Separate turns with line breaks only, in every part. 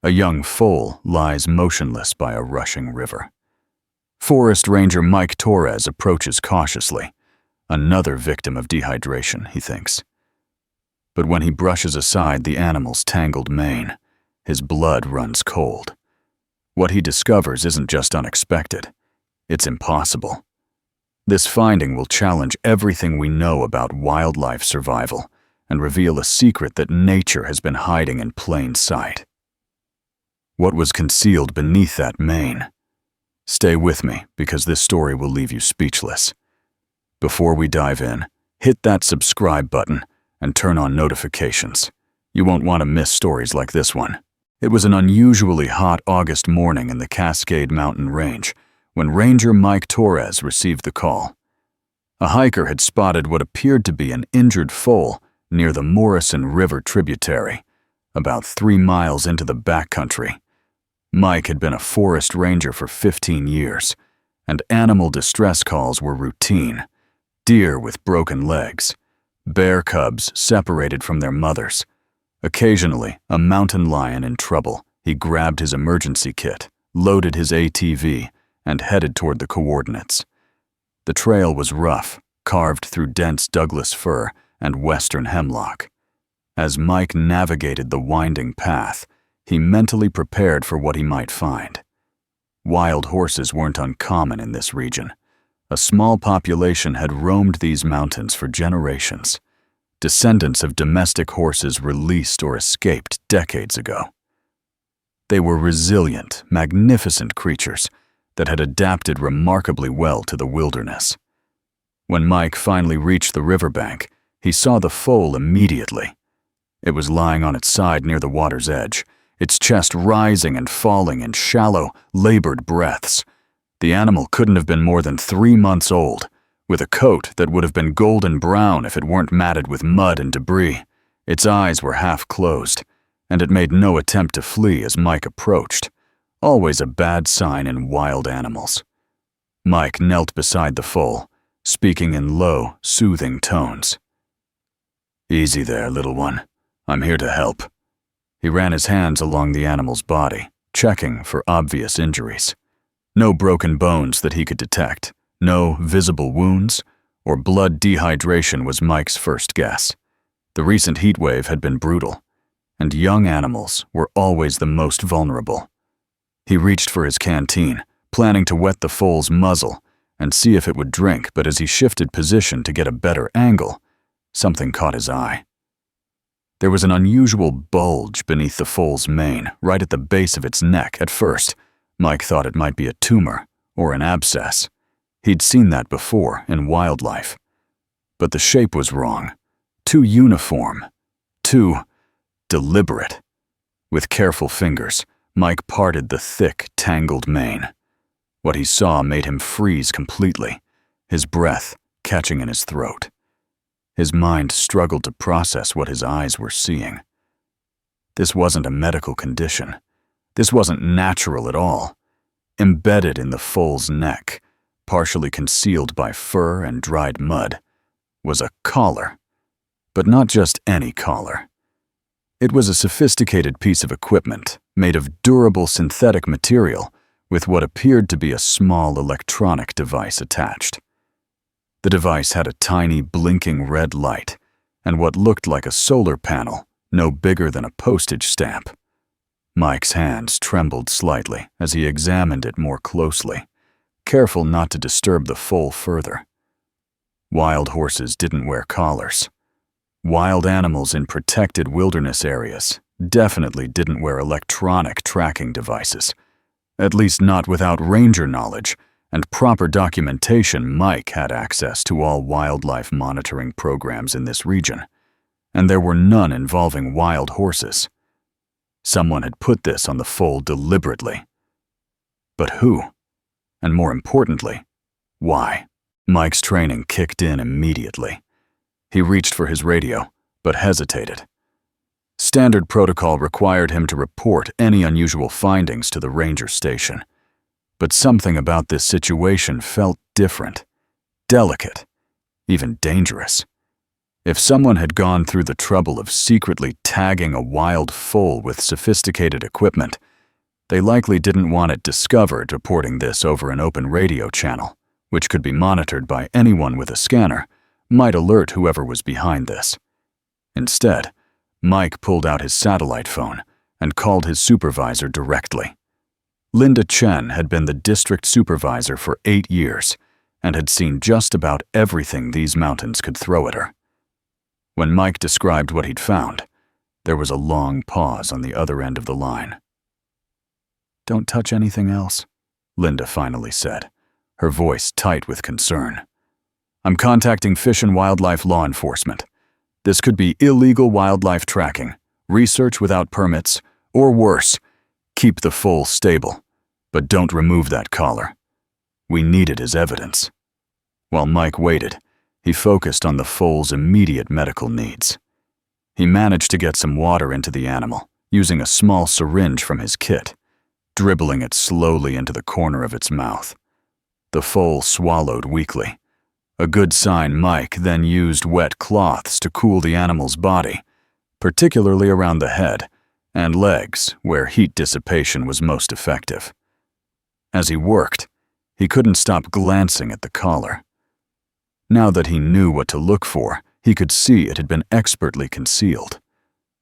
A young foal lies motionless by a rushing river. Forest Ranger Mike Torres approaches cautiously. Another victim of dehydration, he thinks. But when he brushes aside the animal's tangled mane, his blood runs cold. What he discovers isn't just unexpected, it's impossible. This finding will challenge everything we know about wildlife survival and reveal a secret that nature has been hiding in plain sight. What was concealed beneath that mane? Stay with me, because this story will leave you speechless. Before we dive in, hit that subscribe button and turn on notifications. You won't want to miss stories like this one. It was an unusually hot August morning in the Cascade Mountain Range when Ranger Mike Torres received the call. A hiker had spotted what appeared to be an injured foal near the Morrison River tributary, about 3 miles into the backcountry. Mike had been a forest ranger for 15 years, and animal distress calls were routine. Deer with broken legs, bear cubs separated from their mothers. Occasionally, a mountain lion in trouble. He grabbed his emergency kit, loaded his ATV, and headed toward the coordinates. The trail was rough, carved through dense Douglas fir and western hemlock. As Mike navigated the winding path, he mentally prepared for what he might find. Wild horses weren't uncommon in this region. A small population had roamed these mountains for generations, descendants of domestic horses released or escaped decades ago. They were resilient, magnificent creatures that had adapted remarkably well to the wilderness. When Mike finally reached the riverbank, he saw the foal immediately. It was lying on its side near the water's edge, its chest rising and falling in shallow, labored breaths. The animal couldn't have been more than 3 months old, with a coat that would have been golden brown if it weren't matted with mud and debris. Its eyes were half closed, and it made no attempt to flee as Mike approached, always a bad sign in wild animals. Mike knelt beside the foal, speaking in low, soothing tones. "Easy there, little one. I'm here to help." He ran his hands along the animal's body, checking for obvious injuries. No broken bones that he could detect. No visible wounds or blood dehydration was Mike's first guess. The recent heat wave had been brutal, and young animals were always the most vulnerable. He reached for his canteen, planning to wet the foal's muzzle and see if it would drink, but as he shifted position to get a better angle, something caught his eye. There was an unusual bulge beneath the foal's mane, right at the base of its neck. At first, Mike thought it might be a tumor or an abscess. He'd seen that before in wildlife. But the shape was wrong. Too uniform. Too deliberate. With careful fingers, Mike parted the thick, tangled mane. What he saw made him freeze completely, his breath catching in his throat. His mind struggled to process what his eyes were seeing. This wasn't a medical condition. This wasn't natural at all. Embedded in the foal's neck, partially concealed by fur and dried mud, was a collar. But not just any collar. It was a sophisticated piece of equipment made of durable synthetic material with what appeared to be a small electronic device attached. The device had a tiny blinking red light and what looked like a solar panel no bigger than a postage stamp. Mike's hands trembled slightly as he examined it more closely, careful not to disturb the foal further. Wild horses didn't wear collars. Wild animals in protected wilderness areas definitely didn't wear electronic tracking devices, at least not without ranger knowledge and proper documentation. Mike had access to all wildlife monitoring programs in this region, and there were none involving wild horses. Someone had put this on the foal deliberately. But who? And more importantly, why? Mike's training kicked in immediately. He reached for his radio, but hesitated. Standard protocol required him to report any unusual findings to the ranger station. But something about this situation felt different, delicate, even dangerous. If someone had gone through the trouble of secretly tagging a wild foal with sophisticated equipment, they likely didn't want it discovered reporting this over an open radio channel, which could be monitored by anyone with a scanner, might alert whoever was behind this. Instead, Mike pulled out his satellite phone and called his supervisor directly. Linda Chen had been the district supervisor for 8 years and had seen just about everything these mountains could throw at her. When Mike described what he'd found, there was a long pause on the other end of the line. "Don't touch anything else," Linda finally said, her voice tight with concern. "I'm contacting Fish and Wildlife Law Enforcement. This could be illegal wildlife tracking, research without permits, or worse, keep the foal stable, but don't remove that collar. We need it as evidence." While Mike waited, he focused on the foal's immediate medical needs. He managed to get some water into the animal, using a small syringe from his kit, dribbling it slowly into the corner of its mouth. The foal swallowed weakly, a good sign. Mike then used wet cloths to cool the animal's body, particularly around the head and legs, where heat dissipation was most effective. As he worked, he couldn't stop glancing at the collar. Now that he knew what to look for, he could see it had been expertly concealed.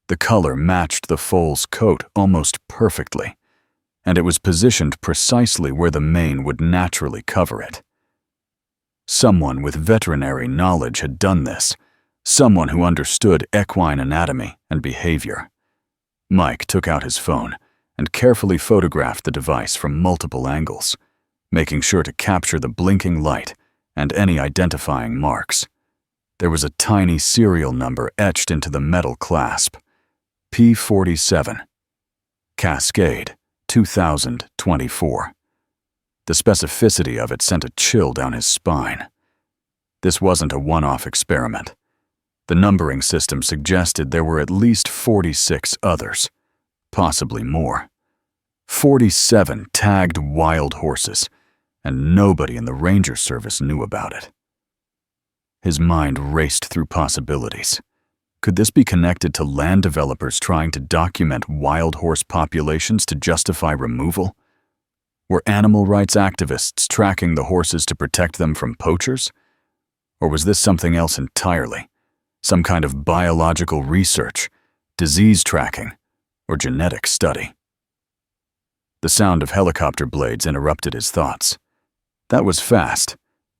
The color matched the foal's coat almost perfectly, and it was positioned precisely where the mane would naturally cover it. Someone with veterinary knowledge had done this, someone who understood equine anatomy and behavior. Mike took out his phone and carefully photographed the device from multiple angles, making sure to capture the blinking light and any identifying marks. There was a tiny serial number etched into the metal clasp: P47, Cascade, 2024. The specificity of it sent a chill down his spine. This wasn't a one-off experiment. The numbering system suggested there were at least 46 others, possibly more. 47 tagged wild horses, and nobody in the Ranger Service knew about it. His mind raced through possibilities. Could this be connected to land developers trying to document wild horse populations to justify removal? Were animal rights activists tracking the horses to protect them from poachers? Or was this something else entirely? Some kind of biological research, disease tracking, or genetic study? The sound of helicopter blades interrupted his thoughts. That was fast,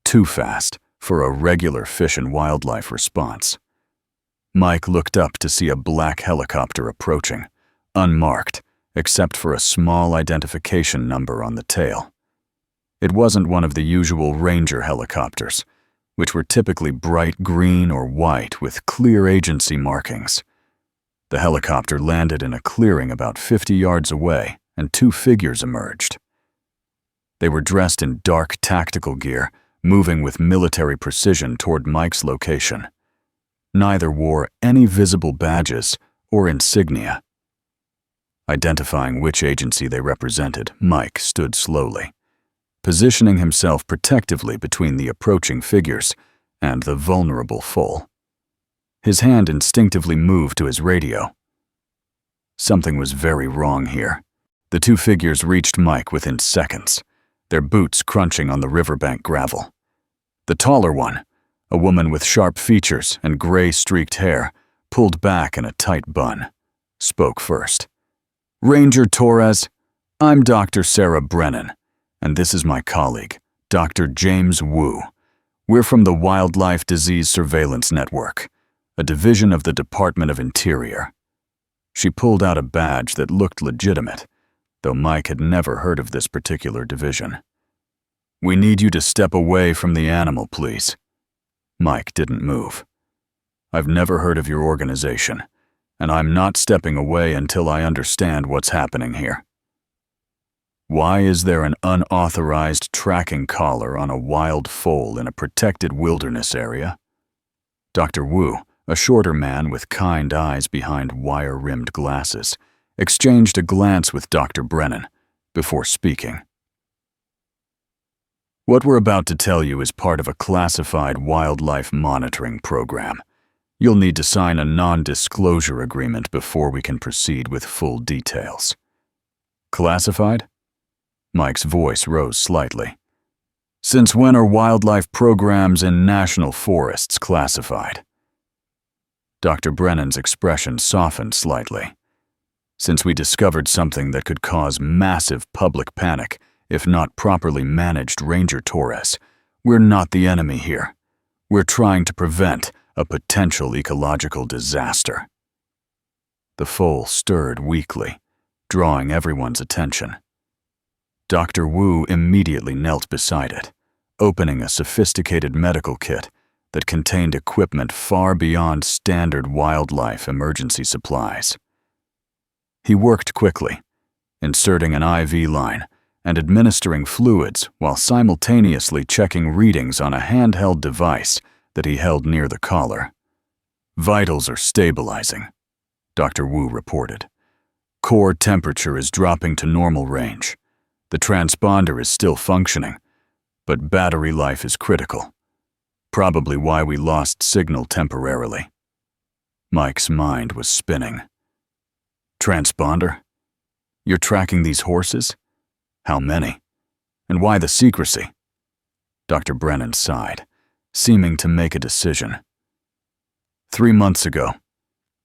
too fast, for a regular Fish and Wildlife response. Mike looked up to see a black helicopter approaching, unmarked, except for a small identification number on the tail. It wasn't one of the usual Ranger helicopters, which were typically bright green or white with clear agency markings. The helicopter landed in a clearing about 50 yards away, and 2 figures emerged. They were dressed in dark tactical gear, moving with military precision toward Mike's location. Neither wore any visible badges or insignia. Identifying which agency they represented, Mike stood slowly, positioning himself protectively between the approaching figures and the vulnerable foal. His hand instinctively moved to his radio. Something was very wrong here. The 2 figures reached Mike within seconds, their boots crunching on the riverbank gravel. The taller one, a woman with sharp features and gray-streaked hair, pulled back in a tight bun, spoke first. "Ranger Torres, I'm Dr. Sarah Brennan, and this is my colleague, Dr. James Wu. We're from the Wildlife Disease Surveillance Network, a division of the Department of Interior." She pulled out a badge that looked legitimate, though Mike had never heard of this particular division. "We need you to step away from the animal, please." Mike didn't move. "I've never heard of your organization, and I'm not stepping away until I understand what's happening here." "Why is there an unauthorized tracking collar on a wild foal in a protected wilderness area?" Dr. Wu, a shorter man with kind eyes behind wire-rimmed glasses, exchanged a glance with Dr. Brennan before speaking. "What we're about to tell you is part of a classified wildlife monitoring program. You'll need to sign a non-disclosure agreement before we can proceed with full details. Classified? Mike's voice rose slightly. Since when are wildlife programs in national forests classified? Dr. Brennan's expression softened slightly. Since we discovered something that could cause massive public panic if not properly managed, Ranger Torres, we're not the enemy here. We're trying to prevent a potential ecological disaster. The foal stirred weakly, drawing everyone's attention. Dr. Wu immediately knelt beside it, opening a sophisticated medical kit that contained equipment far beyond standard wildlife emergency supplies. He worked quickly, inserting an IV line and administering fluids while simultaneously checking readings on a handheld device that he held near the collar. Vitals are stabilizing, Dr. Wu reported. Core temperature is dropping to normal range. The transponder is still functioning, but battery life is critical. Probably why we lost signal temporarily. Mike's mind was spinning. Transponder? You're tracking these horses? How many? And why the secrecy? Dr. Brennan sighed, seeming to make a decision. 3 months ago,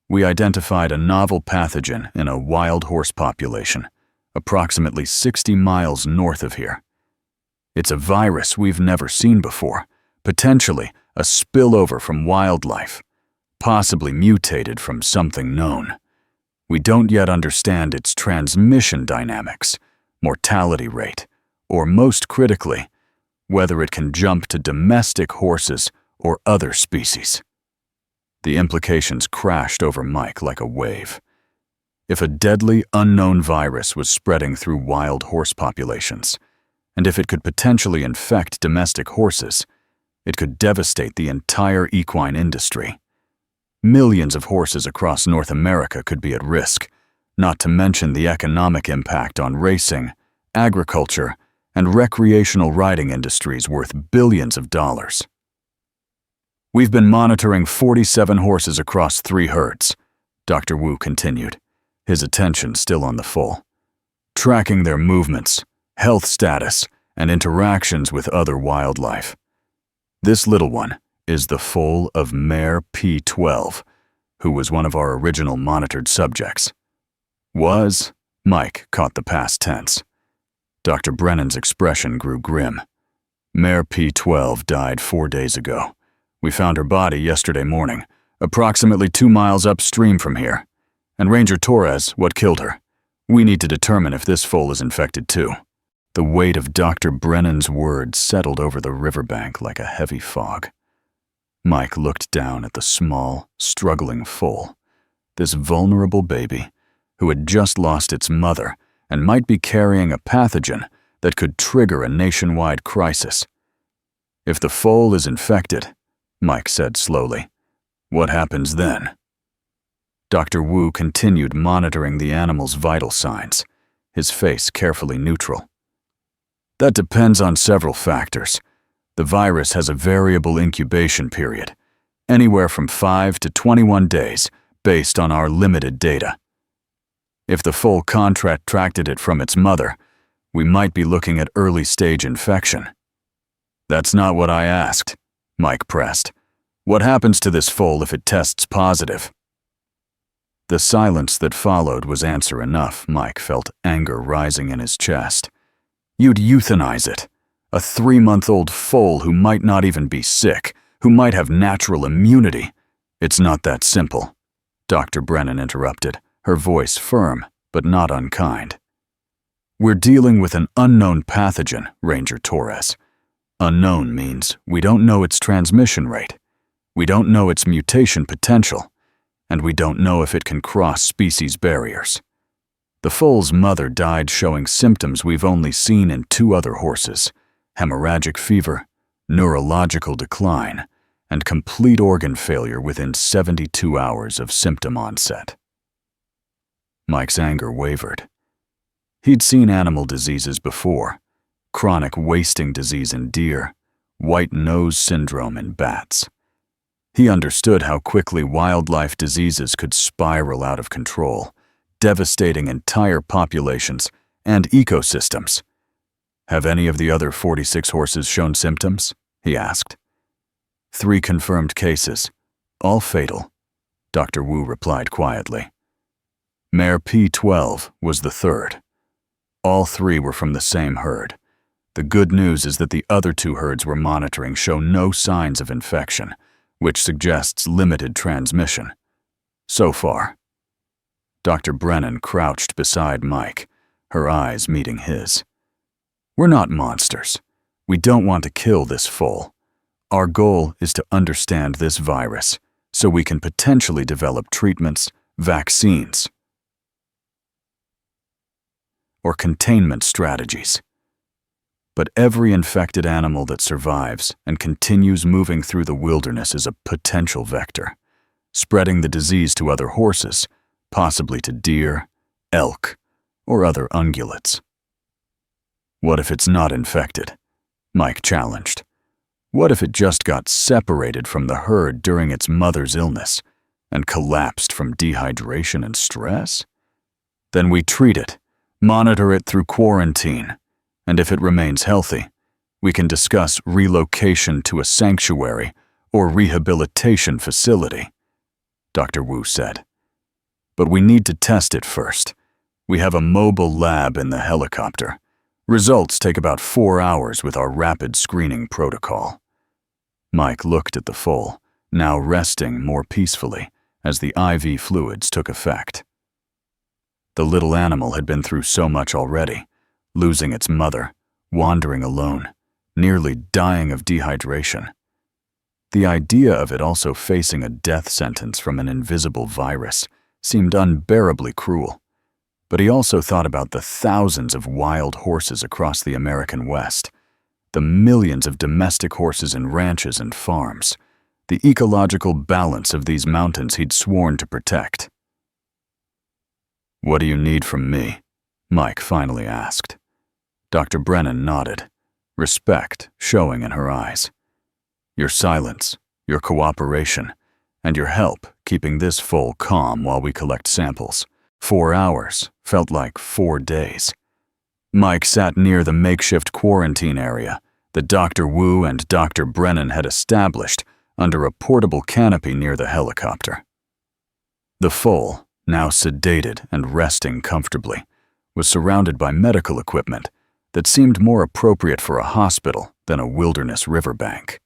we identified a novel pathogen in a wild horse population, approximately 60 miles north of here. It's a virus we've never seen before, potentially a spillover from wildlife, possibly mutated from something known. We don't yet understand its transmission dynamics, mortality rate, or most critically, whether it can jump to domestic horses or other species. The implications crashed over Mike like a wave. If a deadly, unknown virus was spreading through wild horse populations, and if it could potentially infect domestic horses, it could devastate the entire equine industry. Millions of horses across North America could be at risk, not to mention the economic impact on racing, agriculture, and recreational riding industries worth billions of dollars. We've been monitoring 47 horses across 3 herds, Dr. Wu continued, his attention still on the foal, tracking their movements, health status, and interactions with other wildlife. This little one is the foal of Mare P12, who was one of our original monitored subjects. Was, Mike caught the past tense. Dr. Brennan's expression grew grim. Mare P12 died 4 days ago. We found her body yesterday morning, approximately 2 miles upstream from here. And Ranger Torres, what killed her? We need to determine if this foal is infected too. The weight of Dr. Brennan's words settled over the riverbank like a heavy fog. Mike looked down at the small, struggling foal, this vulnerable baby who had just lost its mother and might be carrying a pathogen that could trigger a nationwide crisis. If the foal is infected, Mike said slowly, what happens then? Dr. Wu continued monitoring the animal's vital signs, his face carefully neutral. That depends on several factors. The virus has a variable incubation period, anywhere from 5 to 21 days, based on our limited data. If the foal contracted it from its mother, we might be looking at early-stage infection. That's not what I asked, Mike pressed. What happens to this foal if it tests positive? The silence that followed was answer enough. Mike felt anger rising in his chest. You'd euthanize it. A 3-month-old foal who might not even be sick, who might have natural immunity. It's not that simple, Dr. Brennan interrupted, her voice firm but not unkind. We're dealing with an unknown pathogen, Ranger Torres. Unknown means we don't know its transmission rate. We don't know its mutation potential, and we don't know if it can cross species barriers. The foal's mother died showing symptoms we've only seen in 2 other horses: hemorrhagic fever, neurological decline, and complete organ failure within 72 hours of symptom onset. Mike's anger wavered. He'd seen animal diseases before: chronic wasting disease in deer, white nose syndrome in bats. He understood how quickly wildlife diseases could spiral out of control, devastating entire populations and ecosystems. "Have any of the other 46 horses shown symptoms?" he asked. 3 confirmed cases, all fatal, Dr. Wu replied quietly. Mare P12 was the 3rd. All 3 were from the same herd. The good news is that the other 2 herds we're monitoring show no signs of infection, which suggests limited transmission. So far. Dr. Brennan crouched beside Mike, her eyes meeting his. "We're not monsters. We don't want to kill this foal. Our goal is to understand this virus so we can potentially develop treatments, vaccines, or containment strategies. But every infected animal that survives and continues moving through the wilderness is a potential vector, spreading the disease to other horses, possibly to deer, elk, or other ungulates." "What if it's not infected?" Mike challenged. "What if it just got separated from the herd during its mother's illness and collapsed from dehydration and stress? Then we treat it, monitor it through quarantine, and if it remains healthy, we can discuss relocation to a sanctuary or rehabilitation facility," Dr. Wu said. "But we need to test it first. We have a mobile lab in the helicopter. Results take about 4 hours with our rapid screening protocol." Mike looked at the foal, now resting more peacefully as the IV fluids took effect. The little animal had been through so much already, losing its mother, wandering alone, nearly dying of dehydration. The idea of it also facing a death sentence from an invisible virus seemed unbearably cruel. But he also thought about the thousands of wild horses across the American West, the millions of domestic horses in ranches and farms, the ecological balance of these mountains he'd sworn to protect. "What do you need from me?" Mike finally asked. Dr. Brennan nodded, respect showing in her eyes. "Your silence, your cooperation, and your help keeping this foal calm while we collect samples. 4 hours felt like 4 days." Mike sat near the makeshift quarantine area that Dr. Wu and Dr. Brennan had established under a portable canopy near the helicopter. The foal, now sedated and resting comfortably, was surrounded by medical equipment that seemed more appropriate for a hospital than a wilderness riverbank.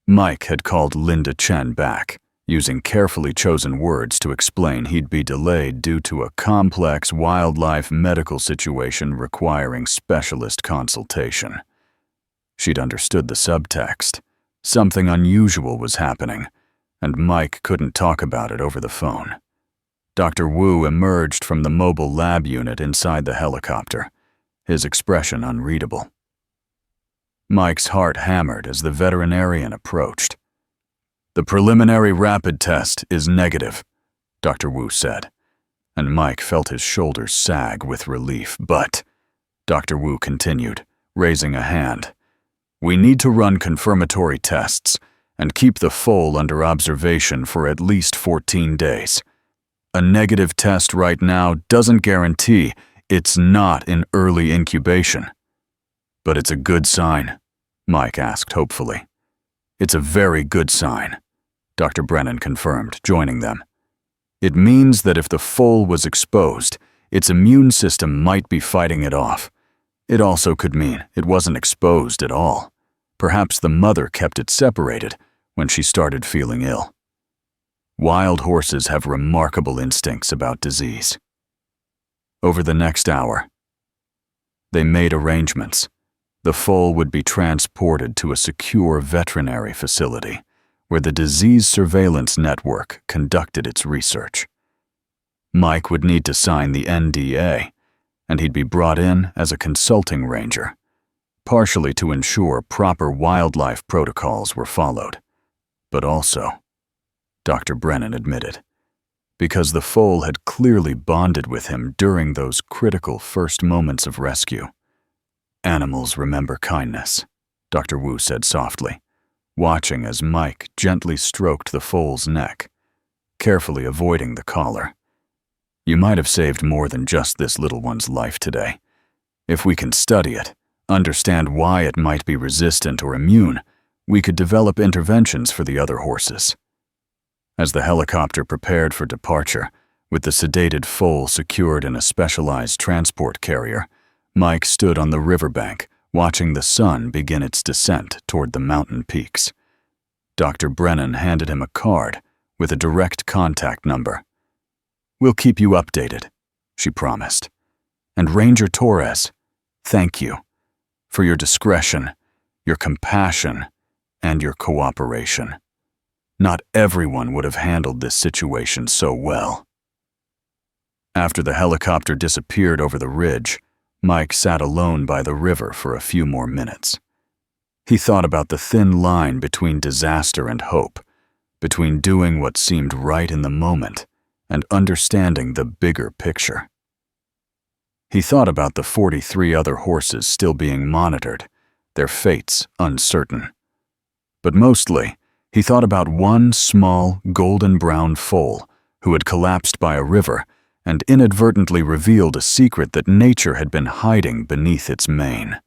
Mike had called Linda Chen back, using carefully chosen words to explain he'd be delayed due to a complex wildlife medical situation requiring specialist consultation. She'd understood the subtext. Something unusual was happening, and Mike couldn't talk about it over the phone. Dr. Wu emerged from the mobile lab unit inside the helicopter, his expression unreadable. Mike's heart hammered as the veterinarian approached. "The preliminary rapid test is negative," Dr. Wu said, and Mike felt his shoulders sag with relief. "But," Dr. Wu continued, raising a hand, "we need to run confirmatory tests and keep the foal under observation for at least 14 days. A negative test right now doesn't guarantee it's not in early incubation." "But it's a good sign," Mike asked hopefully. "It's a very good sign," Dr. Brennan confirmed, joining them. "It means that if the foal was exposed, its immune system might be fighting it off. It also could mean it wasn't exposed at all. Perhaps the mother kept it separated when she started feeling ill. Wild horses have remarkable instincts about disease." Over the next hour, they made arrangements. The foal would be transported to a secure veterinary facility where the disease surveillance network conducted its research. Mike would need to sign the NDA, and he'd be brought in as a consulting ranger, partially to ensure proper wildlife protocols were followed, but also, Dr. Brennan admitted, because the foal had clearly bonded with him during those critical first moments of rescue. "Animals remember kindness," Dr. Wu said softly, watching as Mike gently stroked the foal's neck, carefully avoiding the collar. You might have saved more than just this little one's life today. If we can study it, understand why it might be resistant or immune, we could develop interventions for the other horses. As the helicopter prepared for departure, with the sedated foal secured in a specialized transport carrier, Mike stood on the riverbank, watching the sun begin its descent toward the mountain peaks. Dr. Brennan handed him a card with a direct contact number. "We'll keep you updated," she promised. "And Ranger Torres, thank you for your discretion, your compassion, and your cooperation. Not everyone would have handled this situation so well." After the helicopter disappeared over the ridge, Mike sat alone by the river for a few more minutes. He thought about the thin line between disaster and hope, between doing what seemed right in the moment and understanding the bigger picture. He thought about the 43 other horses still being monitored, their fates uncertain. But mostly, he thought about one small, golden-brown foal who had collapsed by a river and inadvertently revealed a secret that nature had been hiding beneath its mane,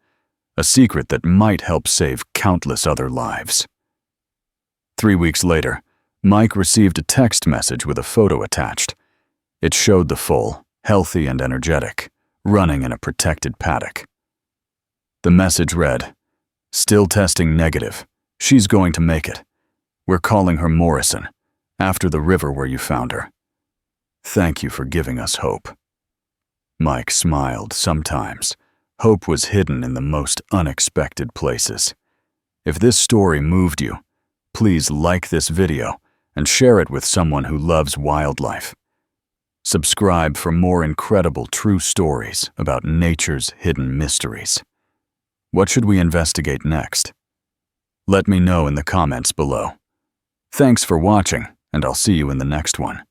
a secret that might help save countless other lives. 3 weeks later, Mike received a text message with a photo attached. It showed the foal, healthy and energetic, running in a protected paddock. The message read, "Still testing negative. She's going to make it. We're calling her Morrison, after the river where you found her. Thank you for giving us hope." Mike smiled. Sometimes hope was hidden in the most unexpected places. If this story moved you, please like this video and share it with someone who loves wildlife. Subscribe for more incredible true stories about nature's hidden mysteries. What should we investigate next? Let me know in the comments below. Thanks for watching, and I'll see you in the next one.